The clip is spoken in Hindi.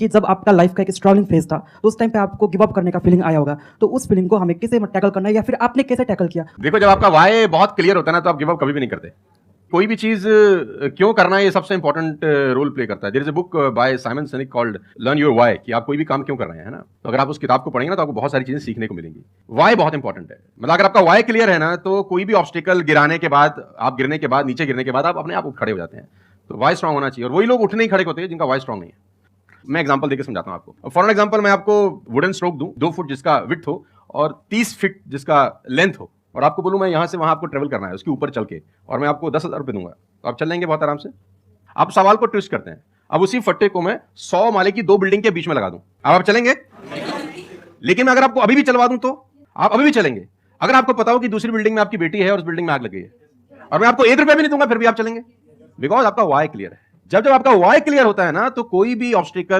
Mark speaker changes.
Speaker 1: कि जब आपका लाइफ का एक स्ट्रगलिंग फेज था तो उस टाइम पे आपको गिव अप करने का फीलिंग आया होगा, तो उस फीलिंग को हमें कैसे टैकल करना है या फिर आपने कैसे टैकल किया?
Speaker 2: देखो, जब आपका वाई बहुत क्लियर होता है ना, तो आप गिव अप कभी भी नहीं करते। कोई भी चीज क्यों करना है, ये सबसे इंपॉर्टेंट रोल प्ले करता है। There is a book by Simon Sinek called learn your why, कि आप कोई भी काम क्यों कर रहे हैं, है ना। तो अगर आप उस किताब को पढ़ेंगे ना, तो आपको बहुत सारी चीजें सीखने को मिलेंगी। वाई बहुत इंपॉर्टेंट है। मतलब अगर आपका वाई क्लियर है ना, तो कोई भी ऑब्स्टिकल गिराने के बाद, आप गिरने के बाद, नीचे गिरने के बाद आप अपने आप उठ खड़े हो जाते हैं। तो वाई स्ट्रांग होना चाहिए, और वही लोग उठने ही खड़े होते हैं जिनका वाई स्ट्रांग नहीं है। मैं एग्जांपल देकर समझाता हूं आपको। फॉर एग्जांपल, मैं आपको वुडन स्ट्रोक दूं, 2 फुट जिसका विड्थ हो और 30 फीट जिसका लेंथ हो, और आपको बोलूं मैं यहां से वहां आपको ट्रेवल करना है उसके ऊपर चल के, और मैं आपको 10,000 रुपए दूंगा, तो आप चल लेंगे बहुत आराम से। आप सवाल को ट्विस्ट करते हैं। अब उसी फट्टे को मैं 100 माले की 2 बिल्डिंग के बीच में लगा दूं, अब आप चलेंगे? लेकिन मैं अगर आपको अभी भी चलवा दूं, तो आप अभी भी चलेंगे। अगर आपको पता हो कि दूसरी बिल्डिंग में आपकी बेटी है और उस बिल्डिंग में आग लगी है, और मैं आपको 1 रुपया भी नहीं दूंगा, फिर भी आप चलेंगे? बिकॉज आपका वाई क्लियर है। जब जब आपका वाई क्लियर होता है ना, तो कोई भी ऑब्स्टिकल